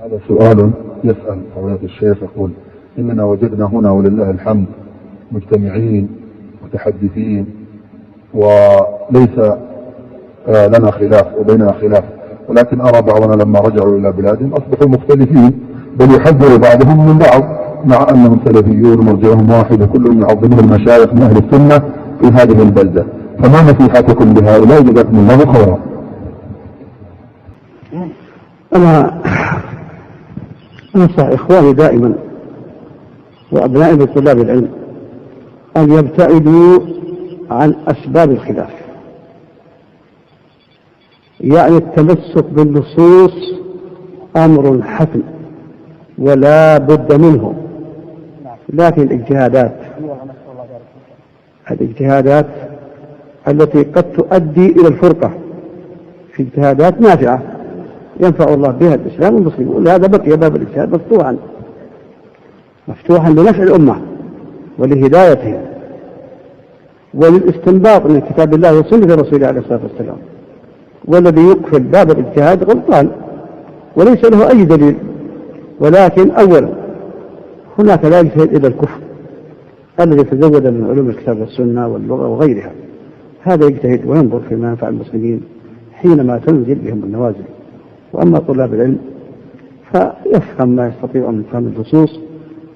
هذا سؤال يسأل فضيلة الشيخ يقول: إننا وجدنا هنا ولله الحمد مجتمعين متحدثين وليس لنا خلاف وبيننا خلاف، ولكن أرى بعضنا لما رجعوا إلى بلادهم أصبحوا مختلفين، بل يحذر بعضهم من بعض مع أنهم سلفيون مرجعهم واحد وكلهم يعظمون المشايخ من أهل السنة في هذه البلدة، فما نصيحتكم لهؤلاء جزاكم الله خيرا؟ أنا أنصح إخواني دائما وأبنائي من طلاب العلم أن يبتعدوا عن أسباب الخلاف، يعني التمسك بالنصوص أمر حتم ولا بد منه، لكن الاجتهادات التي قد تؤدي إلى الفرقة في اجتهادات نافعة ينفع الله بها الإسلام والمسلمين، ولهذا بقي باب الاجتهاد مفتوحا لنفع الأمة ولهدايتهم وللاستنباط من كتاب الله وسنة رسوله عليه الصلاة والسلام. والذي يقفل باب الاجتهاد غلطان وليس له أي دليل. ولكن أولا هناك لا يجتهد إلى الكفر الذي تزود من علوم الكتاب والسنة واللغة وغيرها، هذا يجتهد وينظر فيما ينفع المسلمين حينما تنزل بهم النوازل. وأما طلاب العلم فيفهم ما يستطيع من فهم النصوص،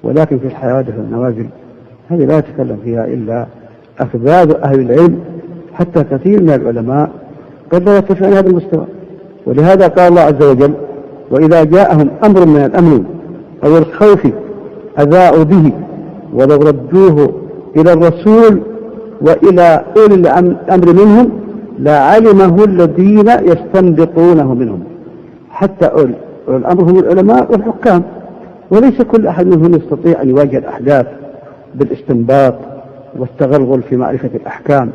ولكن في الحوادث والنوازل هذه لا يتكلم فيها إلا أخبار أهل العلم، حتى كثير من العلماء قد لا يقف عن هذا المستوى. ولهذا قال الله عز وجل: وإذا جاءهم أمر من الأمن أو الخوف أذاعوا به ولو ردوه إلى الرسول وإلى أولي الأمر منهم لعلمه الذين يستنبطونه منهم. حتى أولي الأمر هم العلماء والحكام، وليس كل أحد منهم يستطيع أن يواجه الأحداث بالاستنباط والتغلغل في معرفة الأحكام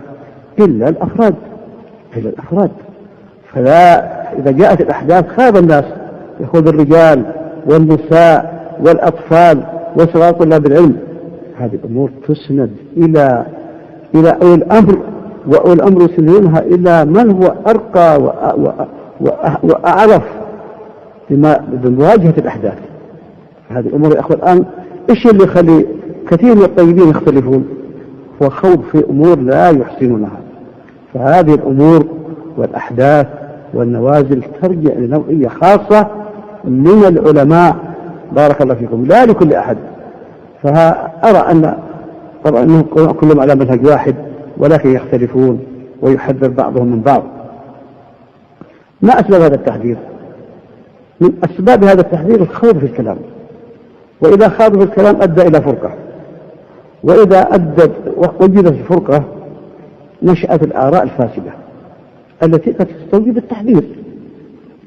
إلا الأفراد. فلا إذا جاءت الأحداث خاب الناس، يأخذ الرجال والنساء والأطفال وصغار طلاب العلم. هذه الأمور تسند إلى أولي الأمر، وأولي الأمر يسندونها إلى من هو أرقى وأعرف بمواجهة الأحداث. هذه الأمور يا أخوة الآن إيش اللي يخلي كثير من الطيبين يختلفون؟ هو خوض في أمور لا يحسنونها. فهذه الأمور والأحداث والنوازل ترجع لنوعية خاصة من العلماء بارك الله فيكم، لا لكل أحد. فأرى أن طبعا أنهم كلهم على منهج واحد ولكن يختلفون ويحذر بعضهم من بعض. ما أسباب هذا التحذير؟ من أسباب هذا التحذير الخوض في الكلام، وإذا خاضوا في الكلام أدى إلى فرقة، وإذا وجدت الفرقة نشأت الآراء الفاسدة التي قد تستوجب التحذير.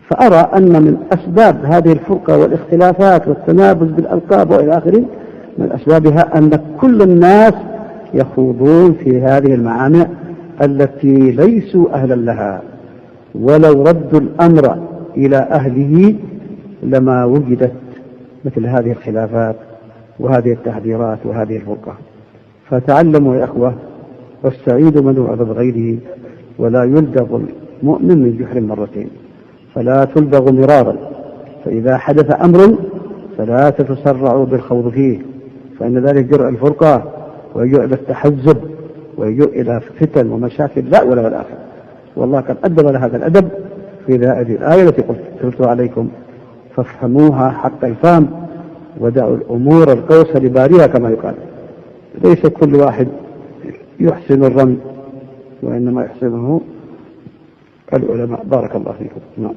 فأرى أن من أسباب هذه الفرقة والاختلافات والتنابز بالألقاب وإلى آخره من أسبابها أن كل الناس يخوضون في هذه المعامع التي ليسوا أهلا لها، ولو ردوا الأمر إلى أهله لما وجدت مثل هذه الخلافات وهذه التحذيرات وهذه الفرقة. فتعلموا يا أخوة، والسعيد من وعظ بغيره، ولا يلدغ المؤمن من جحر مرتين، فلا تلدغ مرارا. فإذا حدث أمر فلا تتسرعوا بالخوض فيه، فإن ذلك جرء الفرقة ويجوء إلى التحزب ويجوء إلى فتن ومشاكل لا ولا الآخر. والله قد أدب هذا الأدب في هذه الآية التي قلت عليكم، فافهموها حق الفهم ودعوا الأمور القوس لباريها كما يقال. ليس كل واحد يحسن الرمي، وإنما يحسنه العلماء. بارك الله فيكم. نعم.